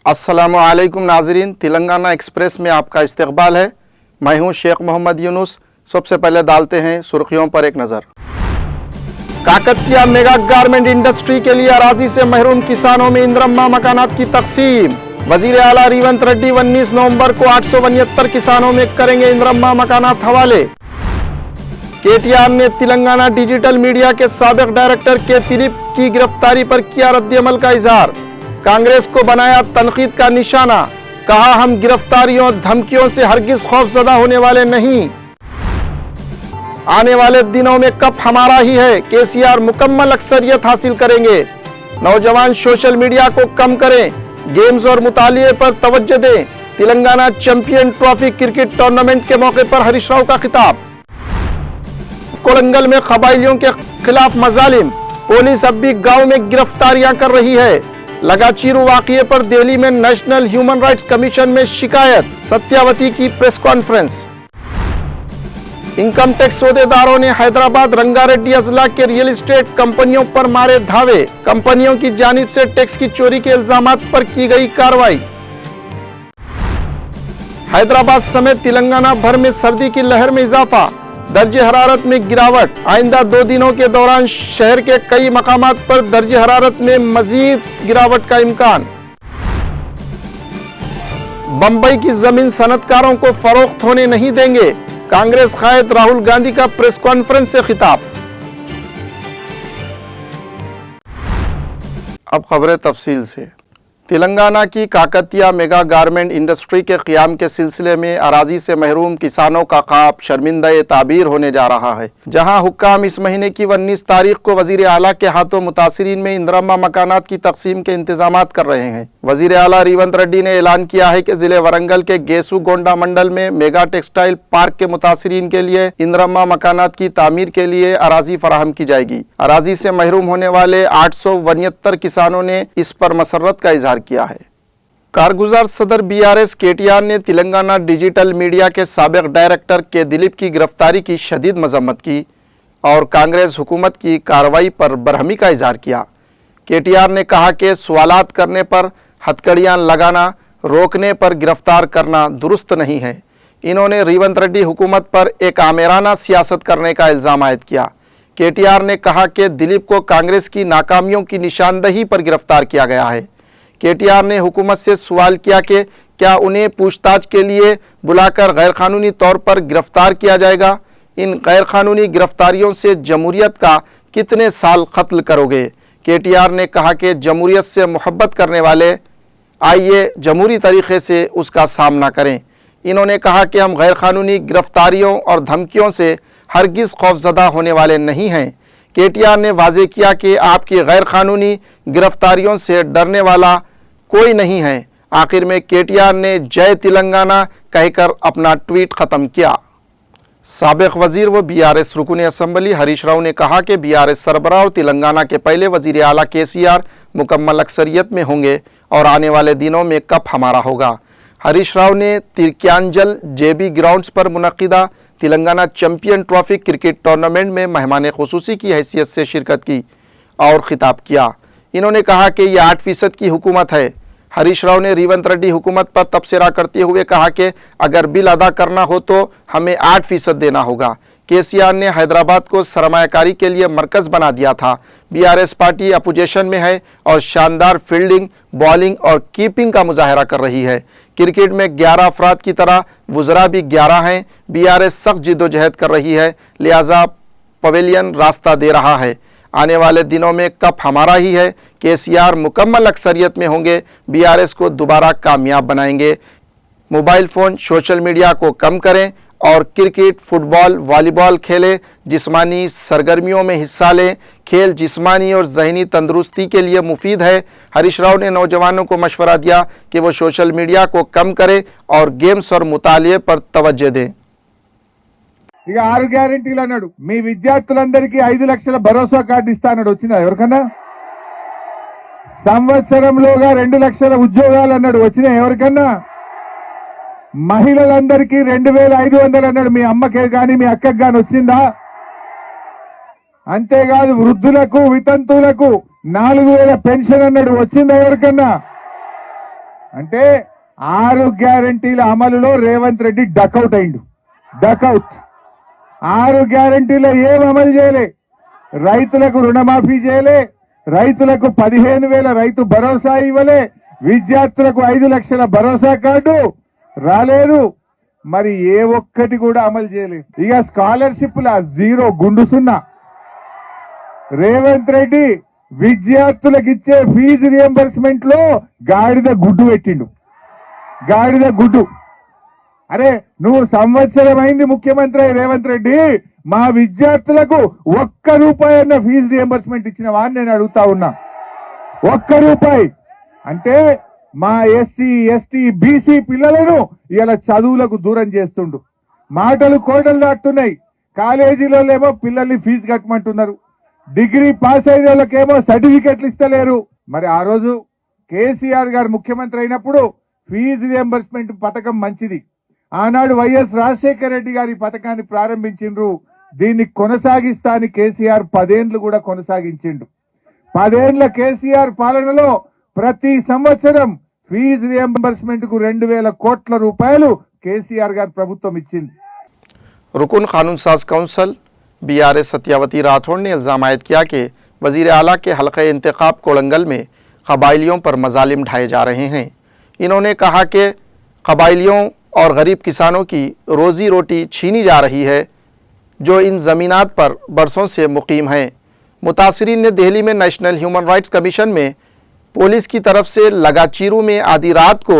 अस्सलामुअलैकुम नाजरीन, तेलंगाना एक्सप्रेस में आपका इस्तकबाल है। मैं हूं शेख मोहम्मद यूनुस। सबसे पहले डालते हैं सुर्खियों पर एक नज़र। काकतिया मेगा गारमेंट इंडस्ट्री के लिए अराजी से महरूम किसानों में इंद्रम्मा मकानात की तकसीम। वजीर आला रेवंत रेड्डी 19 नवंबर को 872 किसानों में करेंगे इंद्रम्मा मकानात हवाले। केटीआर ने तेलंगाना डिजिटल मीडिया के साबिक डायरेक्टर के दिलीप की गिरफ्तारी पर किया रद्द-ए-अमल का इजहार। कांग्रेस को बनाया तनकीद का निशाना, कहा हम गिरफ्तारियों धमकियों से हरगिज खौफजदा होने वाले नहीं। आने वाले दिनों में कप हमारा ही है, केसीआर मुकम्मल अक्सरियत हासिल करेंगे। नौजवान सोशल मीडिया को कम करें, गेम्स और मुतालिए पर तवज्जो दें। Telangana champion trophy cricket tournament के मौके पर हरीश राव का खिताब। कोरंगल में कबाइलियों के खिलाफ मजालिम, पुलिस अब भी गांव में गिरफ्तारियां कर रही है। लगाचीरू वाक़ये पर दिल्ली में नेशनल ह्यूमन राइट्स कमीशन में शिकायत। सत्यावती की प्रेस कॉन्फ्रेंस। इनकम टैक्स सौदेदारों ने हैदराबाद रंगारेड्डी अजला के रियल एस्टेट कंपनियों पर मारे धावे। कंपनियों की जानिब से टैक्स की चोरी के इल्जामात पर की गई कार्रवाई। हैदराबाद समेत तेलंगाना भर में सर्दी की लहर में इजाफा, दर्जे हरारत में गिरावट। आइंदा 2 दिनों के दौरान शहर के कई मकामात पर दर्जे हरारत में मजीद गिरावट का इम्कान। बंबई की जमीन सनतकारों को फरोख्त होने नहीं देंगे, कांग्रेस कायद राहुल गांधी का प्रेस कॉन्फ्रेंस से खिताब। अब खबरें तफसील से। तेलंगाना की काकतिया मेगा गारमेंट इंडस्ट्री के क़याम के सिलसिले में अराजी से महरूम किसानों का ख्वाब शर्मिंदा ताबीर होने जा रहा है। जहां हुक्काम इस महीने की 19 तारीख को वजीर आला के हाथों मुतासिरीन में इंद्रम्मा मकानात की तकसीम के इंतजामात कर रहे हैं। वजीर आला रेवंत रेड्डी ने ऐलान किया है कि जिले वरंगल के गेसु गोंडा मंडल में मेगा टेक्सटाइल पार्क के मुतासिरीन के लिए इंद्रम्मा मकानात की तामीर के लिए अराजी फराहम की जाएगी। अराजी से महरूम होने वाले 872 किसानों ने इस पर मसरत का इजहार किया है। कारगुजार सदर बीआरएस केटीआर ने तेलंगाना डिजिटल मीडिया के साबिक डायरेक्टर के दिलीप की गिरफ्तारी की शदीद मजम्मत की और कांग्रेस हुकूमत की कार्रवाई पर बरहमी का इजहार किया। केटीआर ने कहा कि सवालात करने पर हथकड़ियां लगाना, रोकने पर गिरफ्तार करना दुरुस्त नहीं है। इन्होंने रेवंत रेड्डी हुकूमत पर एक आमेराना सियासत करने का इल्ज़ाम आयद किया। केटीआर ने कहा कि दिलीप को कांग्रेस की नाकामियों की निशानदही पर गिरफ्तार किया गया है। केटीआर ने हुकूमत से सवाल किया कि क्या उन्हें पूछताछ के लिए बुलाकर गैरकानूनी तौर पर गिरफ्तार किया जाएगा। इन गैरकानूनी गिरफ्तारियों से जमहूरियत का कितने साल कत्ल करोगे। केटीआर ने कहा कि जमहूरियत से मोहब्बत करने वाले आइए जमहूरी तरीके से उसका सामना करें। इन्होंने कहा कि हम गैरकानूनी गिरफ्तारियों और धमकियों से हरगिज़ खौफजदा होने वाले नहीं हैं। केटीआर ने वाजे किया कि आपकी गैरकानूनी गिरफ्तारियों से डरने वाला कोई नहीं है। आखिर में केटीआर ने जय तेलंगाना कहकर अपना ट्वीट ख़त्म किया। साबिक वजीर व बीआरएस रुकन असम्बली हरीश राव ने कहा कि बीआरएस सरबराह और तेलंगाना के पहले वजीर आला केसीआर मुकम्मल अक्सरियत में होंगे और आने वाले दिनों में कप हमारा होगा। हरीश राव ने तिरक्यांजल जेबी ग्राउंड्स पर मुनक्किदा Telangana champion trophy cricket tournament में मेहमान खुसूसी की हैसियत से शिरकत की और खिताब किया। इन्होंने कहा कि यह 8% की हुकूमत है। हरीश राव ने रेवंत रेड्डी हुकूमत पर तबसरा करते हुए कहा कि अगर बिल अदा करना हो तो हमें 8% देना होगा। केसीआर ने हैदराबाद को सरमायाकारी के लिए मरकज़ बना दिया था। बीआरएस पार्टी अपोजिशन में है और शानदार फील्डिंग, बॉलिंग और कीपिंग का मुजाहरा कर रही है। क्रिकेट में 11 अफराद की तरह वुज़रा भी 11 हैं। बीआरएस सख्त जिद्दोजहद कर रही है, लिहाजा पवेलियन रास्ता दे रहा है। आने वाले दिनों में कप हमारा ही है। केसीआर मुकम्मल अक्सरियत में होंगे, बीआरएस को दोबारा कामयाब बनाएंगे। मोबाइल फ़ोन, सोशल मीडिया को कम करें और क्रिकेट, फुटबॉल, वॉलीबॉल खेलें। जिस्मानी सरगर्मियों में हिस्सा लें। खेल जिस्मानी और जहनी तंदुरुस्ती के लिए मुफीद है। हरीश राव ने नौजवानों को मशवरा दिया कि वो सोशल मीडिया को कम करें और गेम्स और मुतालिए पर तवज्जो दें। ఇక 6 గ్యారెంటీలు అన్నాడు. మీ విద్యార్థులందరికీ 5 లక్షల భరోసా కార్డు ఇస్తా అన్నాడు. వచ్చిందా ఎవరికన్నా? సంవత్సరంలోగా 2 లక్షల ఉద్యోగాలు అన్నాడు. వచ్చినా ఎవరికన్నా? మహిళలందరికీ 2500 అన్నాడు. మీ అమ్మకే గాని మీ అక్కకి గాని వచ్చిందా? అంతేకాదు వృద్ధులకు, వితంతువులకు 4000 పెన్షన్ అన్నాడు. వచ్చిందా ఎవరికన్నా? అంటే 6 గ్యారెంటీల అమలులో రేవంత్ రెడ్డి డకౌట్ అయిండు. డకౌట్. 6 గ్యారెంటీలో ఏం అమలు చేయలే. రైతులకు రుణమాఫీ చేయలే, రైతులకు 15,000 రైతు భరోసా ఇవ్వలే, విద్యార్థులకు 5 లక్షల భరోసా కార్డు రాలేదు. మరి ఏ ఒక్కటి కూడా అమలు చేయలేదు. ఇక స్కాలర్షిప్ల జీరో, గుండు సున్నా. రేవంత్ రెడ్డి విద్యార్థులకు ఇచ్చే ఫీజు రియంబర్స్మెంట్ లో గాడిద గుడ్డు పెట్టిండు. గాడిద గుడ్డు. అరే నువ్వు సంవత్సరం అయింది ముఖ్యమంత్రి రేవంత్ రెడ్డి, మా విద్యార్థులకు ₹1 అన్న ఫీజు రియంబర్స్మెంట్ ఇచ్చినవా అని నేను అడుగుతా ఉన్నా. ₹1 అంటే మా ఎస్సీ ఎస్టీ బీసీ పిల్లలను ఇలా చదువులకు దూరం చేస్తుండు. మాటలు కోటలు దాటుతున్నాయి. కాలేజీలో ఏమో పిల్లల్ని ఫీజు కట్టమంటున్నారు, డిగ్రీ పాస్ అయిన వాళ్ళకేమో సర్టిఫికెట్లు ఇస్తలేరు. మరి ఆ రోజు కేసీఆర్ గారు ముఖ్యమంత్రి అయినప్పుడు ఫీజు రియంబర్స్మెంట్ పథకం మంచిది. ఆనాడు వైఎస్ రాజశేఖర రెడ్డి గారి పథకాన్ని ప్రారంభించిండ్రు. దీన్ని కొనసాగిస్తా అని కేసీఆర్ 10 ఏళ్లు కూడా కొనసాగించిండు. 10 ఏళ్ల కేసీఆర్ పాలనలో ప్రతి సంవత్సరం ఫీజు రియంబర్స్మెంట్ కు 2,000 కోట్ల రూపాయలు కేసీఆర్ గారి ప్రభుత్వం ఇచ్చింది. रुकन कानून साज काउंसिल BRS सत्यावती राठौड़ ने इल्ज़ाम आयद किया कि वज़ीर आला के हल्क़े इंतखाब कोड़ंगल में क़बाइलियों पर मज़ालिम ढाए जा रहे हैं। इन्होंने कहा कि क़बाइलियों और गरीब किसानों की रोज़ी रोटी छीनी जा रही है जो इन ज़मीनात पर बरसों से मुकीम हैं। मुतासरीन ने दिल्ली में नेशनल ह्यूमन राइट्स कमीशन में पुलिस की तरफ से लगाचीरू में आधी रात को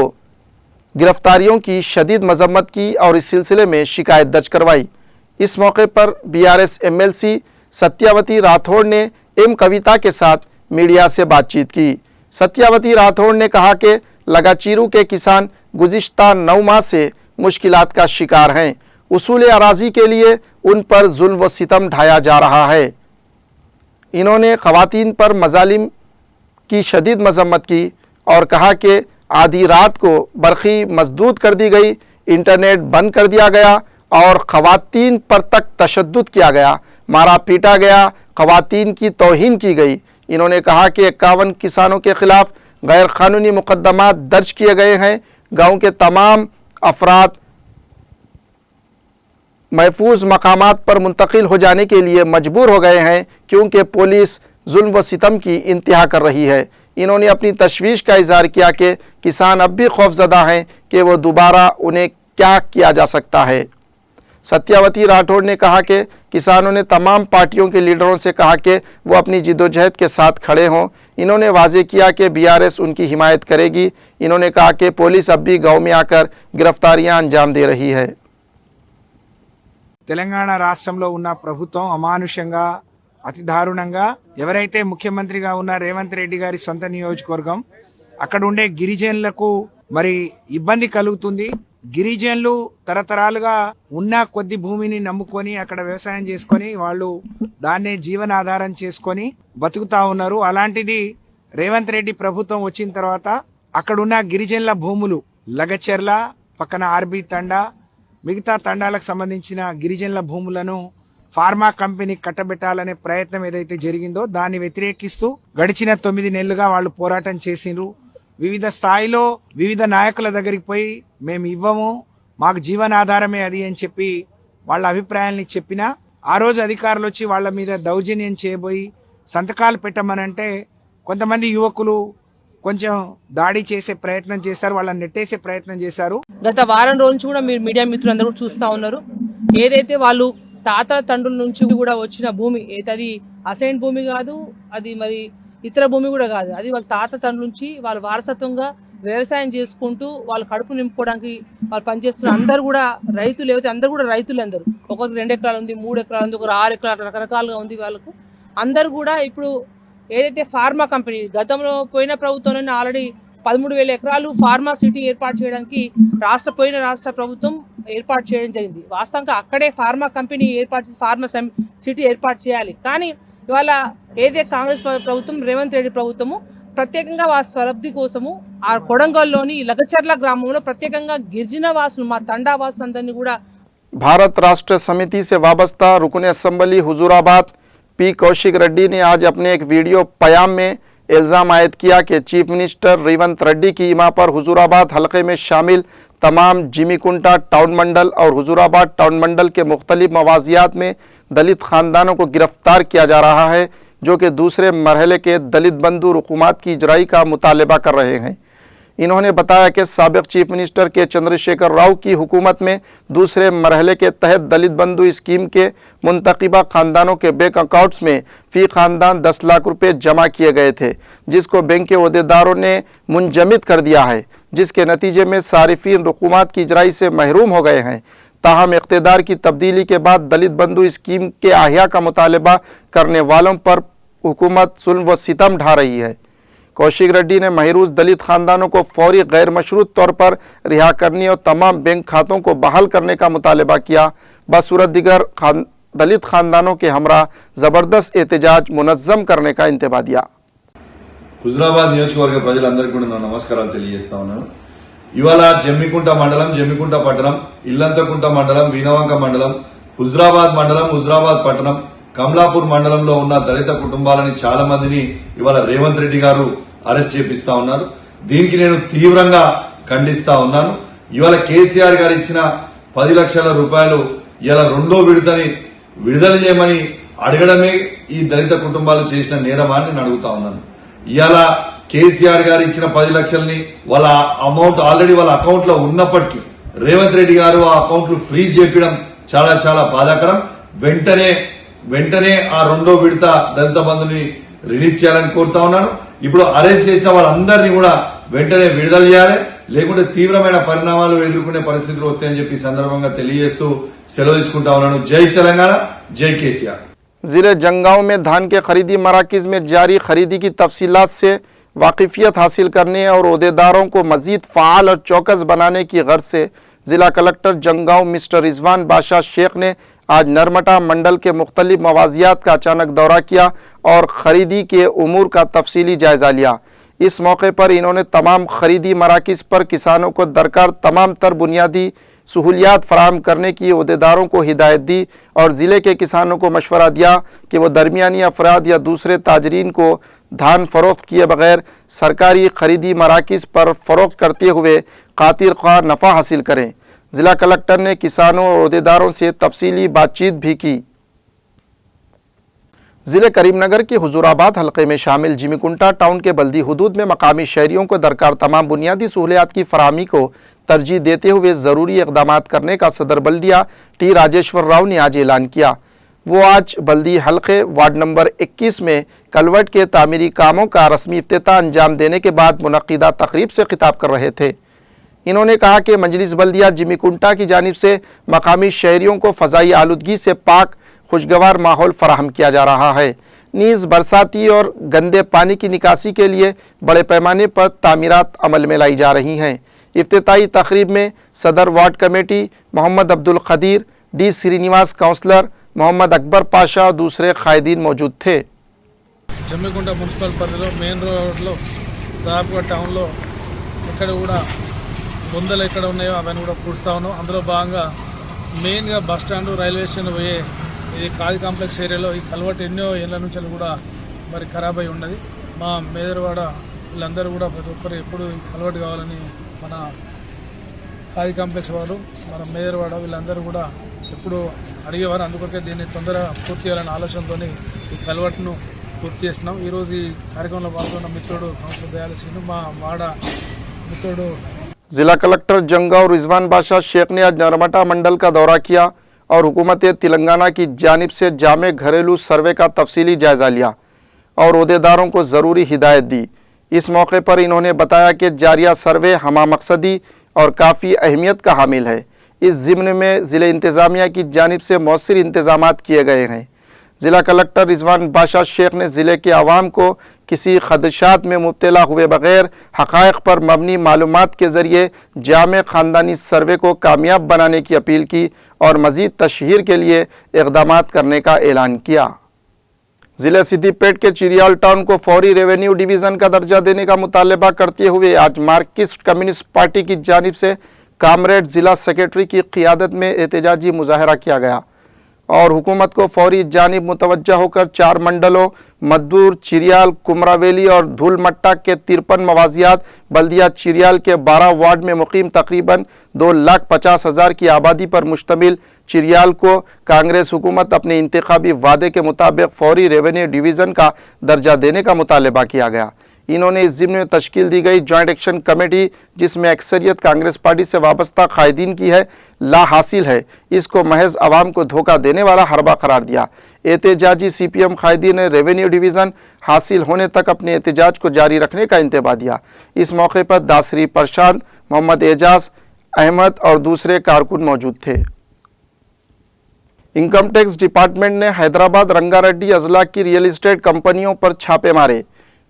गिरफ्तारियों की शदीद मजम्मत की और इस सिलसिले में शिकायत दर्ज करवाई। इस मौके पर BRS MLC सत्यावती राठौड़ ने एम कविता के साथ मीडिया से बातचीत की। सत्यावती राठौड़ ने कहा कि लगाचीरू के किसान गुज़िश्ता 9 माह से मुश्किलात का शिकार हैं। उसूल अराज़ी के लिए उन पर जुल्म व सितम ढाया जा रहा है। इन्होंने ख़वातीन पर मज़ालिम की शदीद मजम्मत की और कहा कि आधी रात को बरखी मजदूद कर दी गई, इंटरनेट बंद कर दिया गया और ख़वातीन पर तक तशद्दुद किया गया, मारा पीटा गया, ख़वातीन की तौहीन की गई। इन्होंने कहा कि 51 किसानों के ख़िलाफ़ गैर क़ानूनी मुक़दमात दर्ज किए गए हैं। गाँव के तमाम अफराद महफूज मकामात पर मुंतकिल हो जाने के लिए मजबूर हो गए हैं क्योंकि पुलिस जुल्म व सितम की इंतहा कर रही है। इन्होंने अपनी तशवीश का इजहार किया कि किसान अब भी खौफजदा हैं कि वो दोबारा उन्हें क्या किया जा सकता है। सत्यावती राठौड़ ने कहा कि किसानों ने तमाम पार्टियों के लीडरों से कहा कि वो अपनी जिद्दोजहद के साथ खड़े हों। इन्होंने वाज़ेह किया कि BRS उनकी हिमायत करेगी। इन्होंने कहा कि पुलिस अब भी गाँव में आकर गिरफ्तारियां अंजाम दे रही है। తెలంగాణ రాష్ట్రంలో ఉన్న ప్రభుత్వం అమానుషంగా అతి దారుణంగా ఎవరైతే ముఖ్యమంత్రిగా ఉన్న రేవంత్ రెడ్డి గారి సొంత నియోజకవర్గం అక్కడ ఉండే గిరిజనులకు మరి ఇబ్బంది కలుగుతుంది. గిరిజనులు తరతరాలుగా ఉన్న కొద్ది భూమిని నమ్ముకొని అక్కడ వ్యవసాయం చేసుకొని వాళ్ళు దాన్నే జీవనాధారం చేసుకొని బతుకుతా ఉన్నారు. అలాంటిది రేవంత్ రెడ్డి ప్రభుత్వం వచ్చిన తర్వాత అక్కడున్న గిరిజనుల భూములు లగచెర్ల పక్కన ఆర్బీ తండా మిగతా తండాలకు సంబంధించిన గిరిజనుల భూములను ఫార్మా కంపెనీ కట్టబెట్టాలనే ప్రయత్నం ఏదైతే జరిగిందో దాన్ని వ్యతిరేకిస్తూ గడిచిన 9 నెలలుగా వాళ్ళు పోరాటం చేసిండ్రు. వివిధ స్థాయిలో వివిధ నాయకుల దగ్గరికి పోయి మేము ఇవ్వము, మాకు జీవనాధారమే అది అని చెప్పి వాళ్ళ అభిప్రాయాల్ని చెప్పినా ఆ రోజు అధికారులు వచ్చి వాళ్ళ మీద దౌర్జన్యం చేయబోయి సంతకాలు పెట్టమనంటే కొంతమంది యువకులు కొంచెం దాడి చేసే ప్రయత్నం చేశారు, వాళ్ళని నెట్టేసే ప్రయత్నం చేశారు. గత వారం రోజు నుంచి కూడా మీరు మీడియా మిత్రులందరూ కూడా చూస్తా ఉన్నారు. ఏదైతే వాళ్ళు తాత తండ్రుల నుంచి కూడా వచ్చిన భూమి అది అసైన్ భూమి కాదు, అది మరి ఇతర భూమి కూడా కాదు, అది వాళ్ళ తాత తండ్రుల నుంచి వాళ్ళు వారసత్వంగా వ్యవసాయం చేసుకుంటూ వాళ్ళు కడుపు నింపుకోవడానికి వాళ్ళు పనిచేస్తున్న అందరూ కూడా రైతులు. ఏవైతే అందరూ కూడా రైతులు, అందరూ ఒకరికి 2 ఎకరాలు ఉంది, 3 ఎకరాలు ఉంది, ఒకరు 6 ఎకరాలు, రకరకాలుగా ఉంది వాళ్ళకు. అందరూ కూడా ఇప్పుడు ఏదైతే ఫార్మా కంపెనీ గతంలో పోయిన ప్రభుత్వంలోనే ఆల్రెడీ 13,000 ఎకరాలు ఫార్మా సిటీ ఏర్పాటు చేయడానికి రాష్ట్ర ప్రభుత్వం ఏర్పాటు చేయడం జరిగింది. వాస్తవంగా అక్కడే ఫార్మా కంపెనీ ఫార్మా సిటీ ఏర్పాటు చేయాలి. కానీ ఇవాళ ఏదైతే కాంగ్రెస్ ప్రభుత్వం రేవంత్ రెడ్డి ప్రభుత్వము ప్రత్యేకంగా వారి స్వలబ్ధి కోసము ఆ కొడంగల్లోని లగచర్ల గ్రామంలో ప్రత్యేకంగా గిరిజన వాసులు మా తండా వాసులందరినీ కూడా भारत राष्ट्र समिति से वाबस्ता रुकन असम्बली हुजूराबाद P कौशिक रेड्डी ने आज अपने एक वीडियो पयाम में इल्ज़ाम आयद किया कि चीफ मिनिस्टर रेवंत रेड्डी की इमा पर हुजूराबाद हलके में शामिल तमाम जिमीकुंटा टाउन मंडल और हुजूराबाद टाउन मंडल के मुख्तलिफ मवाजियात में दलित ख़ानदानों को गिरफ्तार किया जा रहा है, जो कि दूसरे मरहले के दलित बंधु हुकूमत की इजराई का मुतालबा कर रहे हैं। इन्होंने बताया कि साबिक चीफ मिनिस्टर के चंद्रशेखर राव की हुकूमत में दूसरे मरहले के तहत दलित बंधु स्कीम के मुंतखबा ख़ानदानों के बैंक अकाउंट्स में फ़ी ख़ानदान 10 लाख रुपए जमा किए गए थे, जिसको बैंक के अहदेदारों ने मुंजमद कर दिया है, जिसके नतीजे में सारिफीन हुकूमत की इजराई से महरूम हो गए हैं। ताहम इक़्तिदार की तब्दीली के बाद दलित बंधु स्कीम के आहिया का मुतालबा करने वालों पर हुकूमत जुल्म व सितम ढा रही है। कौशिक रेड्डी ने महरूज दलित ख़ानदानों को फौरी गैर मशरूत तौर पर रिहा करने और तमाम बैंक खातों को बहाल करने का मुतालबा किया। बसूरत दिगर दलित ख़ानदानों के हमरा ज़बरदस्त एहतजाज मुनज़्ज़म करने का इंतबा दिया। హుజురాబాద్ నియోజకవర్గ ప్రజలందరికీ కూడా నా నమస్కారాలు తెలియజేస్తా ఉన్నాను. ఇవాళ జమ్మికుంట మండలం, జమ్మికుంట పట్టణం, ఇల్లంతకుంట మండలం, వీనవంక మండలం, హుజురాబాద్ మండలం, హుజురాబాద్ పట్టణం, కమలాపూర్ మండలంలో ఉన్న దళిత కుటుంబాలని చాలా మందిని ఇవాళ రేవంత్ రెడ్డి గారు అరెస్ట్ చేపిస్తా ఉన్నారు. దీనికి నేను తీవ్రంగా ఖండిస్తా ఉన్నాను. ఇవాళ కేసీఆర్ గారు ఇచ్చిన 10 లక్షల రూపాయలు ఇవాళ రెండో విడతని విడుదల చేయమని అడగడమే ఈ దళిత కుటుంబాలు చేసిన నేరమా అని నేను అడుగుతా ఉన్నాను. ఇవాళ కేసీఆర్ గారు ఇచ్చిన 10 లక్షల్ని వాళ్ళ అమౌంట్ ఆల్రెడీ వాళ్ళ అకౌంట్ లో ఉన్నప్పటికీ రేవంత్ రెడ్డి గారు ఆ అకౌంట్లు ఫ్రీజ్ చేయడం చాలా చాలా బాధాకరం. వెంటనే ఆ రెండో విడత దళిత బంధుని రిలీజ్ చేయాలని కోరుతా ఉన్నాను. ఇప్పుడు అరెస్ట్ చేసిన వాళ్ళందరినీ కూడా వెంటనే విడుదల చేయాలి, లేకుంటే తీవ్రమైన పరిణామాలు ఎదుర్కొనే పరిస్థితులు వస్తాయని చెప్పి సందర్భంగా తెలియజేస్తూ సెలవు తీసుకుంటా ఉన్నాను. జై తెలంగాణ, జై కేసీఆర్. ज़िले जंगांव में धान के खरीदी मराकज़ में जारी खरीदी की तफसीलात से वाकिफियत हासिल करने और अहदेदारों को मज़ीद फ़ाल और चौकस बनाने की गर्ज से ज़िला कलेक्टर जंगांव मिस्टर रिजवान बादशाह शेख ने आज नरमटा मंडल के मुख्तलिफ मवाजियात का अचानक दौरा किया और ख़रीदी के उमूर का तफसीली जायज़ा लिया। इस मौके पर इन्होंने तमाम खरीदी मराकज़ पर किसानों को दरकार तमाम तर बुनियादी सहूलियात फराहम करने की अहदेदारों को हिदायत दी और ज़िले के किसानों को मशवरा दिया कि वो दरमियानी अफराद या दूसरे ताजरीन को धान फ़रोख्त किए बगैर सरकारी खरीदी मराकज़ पर फ़रोख्त करते हुए खातिर ख्वाह नफ़ा हासिल करें। ज़िला कलेक्टर ने किसानों और अहदेदारों से तफसीली बातचीत भी की। ज़िले करीमनगर के हुजूराबाद हलके में शामिल जिमीकुंटा टाउन के बल्दी हुदूद में मकामी शहरियों को दरकार तमाम बुनियादी सहूलियात की फराहमी को तरजीह देते हुए ज़रूरी इक़दाम करने का सदर बल्दिया टी राजेश्वर राव ने आज ऐलान किया। वो आज बल्दी हलके वार्ड नंबर 21 में कलवट के तामीरी कामों का रस्मी इफ्तिताह अंजाम देने के बाद मुनक्किदा तकरीब से खिताब कर रहे थे। इन्होंने कहा कि मजलिस बल्दिया जिमीकुंटा की जानिब से मकामी शहरियों को फ़ज़ाई आलूदगी से पाक खुशगवार माहौल फराहम किया जा रहा है। नीज़ बरसाती और गंदे पानी की निकासी के लिए बड़े पैमाने पर तामीरात अमल में लाई जा रही हैं। इफ्तिताई तकरीब में सदर ward committee Mohammed Abdul Qadeer, D Srinivas, councillor Mohammed Akbar Pasha और दूसरे कायदीन मौजूद थे। జమ్మికుంట మున్సిపల్ పరిధిలో మెయిన్ రోడ్లో దాదాపుగా టౌన్లో ఎక్కడ కూడా బొందలు ఎక్కడ ఉన్నాయో అవన్నీ కూడా పూడుస్తూ ఉన్నాం. అందులో భాగంగా మెయిన్గా బస్ స్టాండ్, రైల్వే స్టేషన్ పోయే ఇది ఖాళీ కాంప్లెక్స్ ఏరియాలో ఈ కల్వర్ట్ ఎన్నో ఏళ్ళ నుంచి కూడా మరి ఖరాబ్ అయి ఉన్నది. మా మేదర్వాడ వీళ్ళందరూ కూడా ప్రతి ఒక్కరు ఎప్పుడు ఈ కల్వర్ట్ కావాలని మన ఖాళీ కాంప్లెక్స్ వారు, మన మేదర్వాడ వీళ్ళందరూ కూడా ఎప్పుడు అడిగేవారు. అందుకొరకే దీన్ని తొందరగా పూర్తి చేయాలనే ఆలోచనతో ఈ కల్వర్ట్ను పూర్తి చేస్తున్నాం. ఈరోజు ఈ కార్యక్రమంలో పాల్గొన్న మిత్రుడు కౌన్సిలర్ దయాలసింహు, మా వాడ మిత్రుడు ज़िला कलेक्टर जंगांव रिजवान बादशाह शेख ने आज नरमटा मंडल का दौरा किया और हुकूमत तेलंगाना की जानिब से जामे घरेलू सर्वे का तफसीली जायज़ा लिया और अहदेदारों को ज़रूरी हिदायत दी। इस मौके पर इन्होंने बताया कि जारिया सर्वे हमा मकसदी और काफ़ी अहमियत का हामिल है। इस ज़िम्न में ज़िले इंतज़ामिया की जानिब से मौसर इंतज़ामात किए गए हैं। ज़िला कलेक्टर रिजवान बादशाह शेख ने ज़िले के आवाम को किसी खदशात में मुब्तला हुए बगैर हक़ाइक़ पर मबनी मालूमात के ज़रिए जामे ख़ानदानी सर्वे को कामयाब बनाने की अपील की और मज़ीद तशहीर के लिए इक़दामात करने का ऐलान किया। ज़िले सिद्दीपेट के चिरियाल टाउन को फौरी रेवेन्यू डिवीज़न का दर्जा देने का मुतालबा करते हुए आज मार्क्सिस्ट कम्युनिस्ट पार्टी की जानिब से कामरेड ज़िला सेक्रेटरी की क़ियादत में एहतजाजी मुज़ाहरा किया गया। और हुकूमत को फौरी जानिब मुतवज्जा होकर 4 मंडलों मद्दूर, चिरियाल, कुमरावेली और धूलमट्टा के 53 मवाजियात, बल्दिया चिरियाल के 12 वार्ड में मुकीम तकरीबन 2,50,000 की आबादी पर मुश्तमिल चिरियाल को कांग्रेस हुकूमत अपने इंतखाबी वादे के मुताबिक फौरी रेवेन्यू डिवीज़न का दर्जा देने का मुतालबा किया गया। इन्होंने इस ज़िम्न में तश्कील दी गई जॉइंट एक्शन कमेटी, जिसमें अक्सरियत कांग्रेस पार्टी से वाबस्ता कायदीन की है, ला हासिल है, इसको महज आवाम को धोखा देने वाला हरबा करार दिया। एहतजाजी CPM कायदीन ने रेवेन्यू डिवीज़न हासिल होने तक अपने एहतजाज को जारी रखने का इंतबा दिया। इस मौके पर दासरी प्रशांत, मोहम्मद एजाज अहमद और दूसरे कारकुन मौजूद थे। इनकम टैक्स डिपार्टमेंट ने हैदराबाद रंगारेड्डी अजला की रियल एस्टेट कंपनियों पर छापे मारे।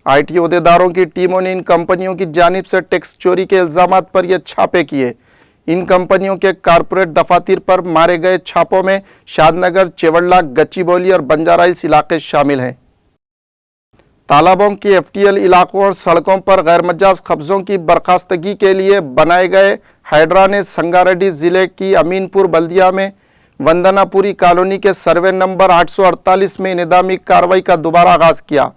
IT अहदेदारों की टीमों ने इन कंपनियों की जानिब से टैक्स चोरी के इल्जामात पर यह छापे किए। इन कंपनियों के कारपोरेट दफातर पर मारे गए छापों में शादनगर, चेवड़ला, गच्चीबौली और बंजारा हिल्स इलाके शामिल हैं। तालाबों की FTL इलाकों और सड़कों पर गैरमजाज कब्जों की बर्खास्तगी के लिए बनाए गए हाइड्रा ने संगारेड्डी ज़िले की अमीनपुर बल्दिया में वंदनापुरी कॉलोनी के सर्वे नंबर 848 में निदामी कार्रवाई का दोबारा आगाज़ किया।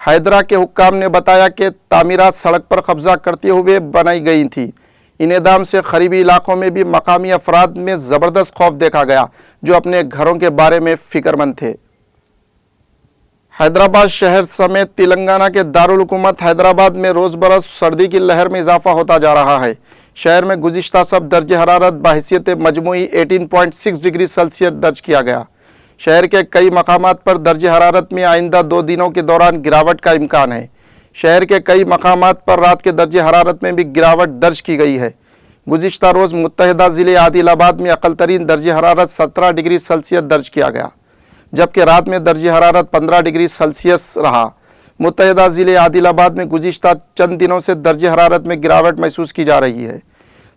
हैदरा के हुक्काम ने बताया कि तामीरात सड़क पर कब्जा करते हुए बनाई गई थी। इनेदाम से करीबी इलाकों में भी मकामी अफराद में ज़बरदस्त खौफ देखा गया, जो अपने घरों के बारे में फ़िक्रमंद थे। हैदराबाद शहर समेत तेलंगाना के दारुल हुकूमत हैदराबाद में रोज़ बरस सर्दी की लहर में इजाफा होता जा रहा है। शहर में गुज़िश्ता सब दर्ज हरारत बहैसियत मजमूई 18.6 डिग्री सेल्सियस दर्ज किया गया। शहर के कई मकामात पर दर्ज हरारत में आइंदा 2 दिनों के दौरान गिरावट का इम्कान है। शहर के कई मकामात पर रात के दर्ज हरारत में भी गिरावट दर्ज की गई है। गुज़िश्ता रोज़ मुत्तहिदा ज़िले आदिलाबाद में अक़ल तरीन दर्ज हरारत 17 डिग्री सेल्सियस दर्ज किया गया, जबकि रात में दर्ज हरारत 15 डिग्री सेल्सियस रहा। मुत्तहिदा ज़िले आदिलाबाद में गुज़िश्ता चंद दिनों से दर्ज हरारत में गिरावट महसूस की जा रही है।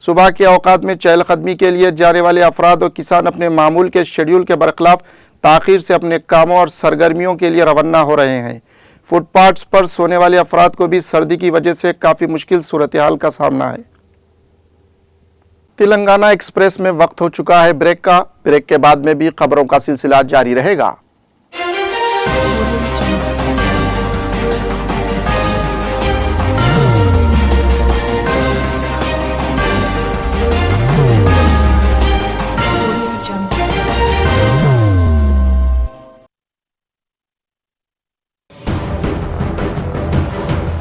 सुबह के औकात में चहलकदमी के लिए जाने वाले अफराद और किसान अपने मामूल के शेड्यूल के बरखिलाफ ताख़ीर से अपने कामों और सरगर्मियों के लिए रवाना हो रहे हैं। फुटपाथ्स पर सोने वाले अफराद को भी सर्दी की वजह से काफ़ी मुश्किल सूरत हाल का सामना है। तेलंगाना एक्सप्रेस में वक्त हो चुका है ब्रेक का। ब्रेक के बाद में भी खबरों का सिलसिला जारी रहेगा।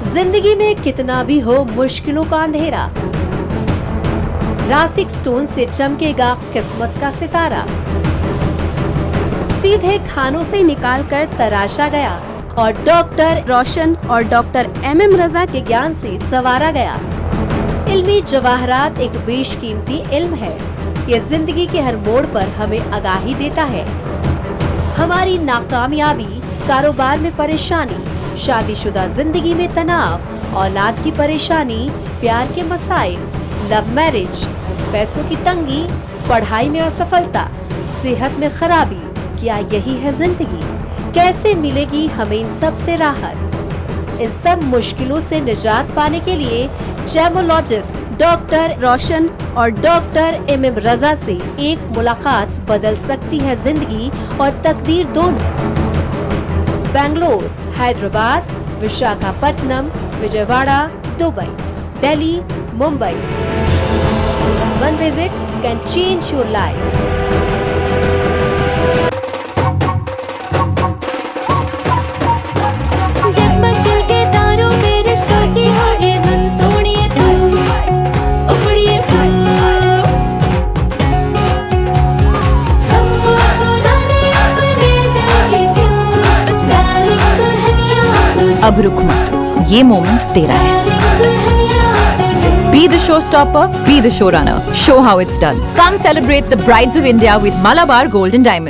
जिंदगी में कितना भी हो मुश्किलों का अंधेरा, रासिक स्टोन से चमकेगा किस्मत का सितारा। सीधे खानों से निकालकर तराशा गया और डॉक्टर रोशन और डॉक्टर MM रजा के ज्ञान से संवारा गया। इल्मी जवाहरात एक बेशकीमती इल्म है। ये जिंदगी के हर मोड़ पर हमें आगाही देता है। हमारी नाकामयाबी, कारोबार में परेशानी, शादीशुदा जिंदगी में तनाव, औलाद की परेशानी, प्यार के मसाइल, लव मैरिज, पैसों की तंगी, पढ़ाई में असफलता, सेहत में खराबी, क्या यही है जिंदगी? कैसे मिलेगी हमें इन सब से राहत? इन सब मुश्किलों से निजात पाने के लिए जेमोलॉजिस्ट डॉक्टर रोशन और डॉक्टर MM रजा से एक मुलाकात बदल सकती है जिंदगी और तकदीर दोनों। Bangalore, Hyderabad, Visakhapatnam, Vijayawada, Dubai, Delhi, Mumbai. One visit can change your life. जगमग दिल के तारों में रिश्तों की होगी धुन, सोनिए तू, उपड़िए तू, सबको सुनाने अपने दिल की ट्यून, डार्लिंग दुल्हनिया तुझे, अब रुक मत, ये मोमेंट तेरा है। Be the showstopper, be the showrunner. Show how it's done. Come celebrate the Brides of India with Malabar Gold and Diamonds.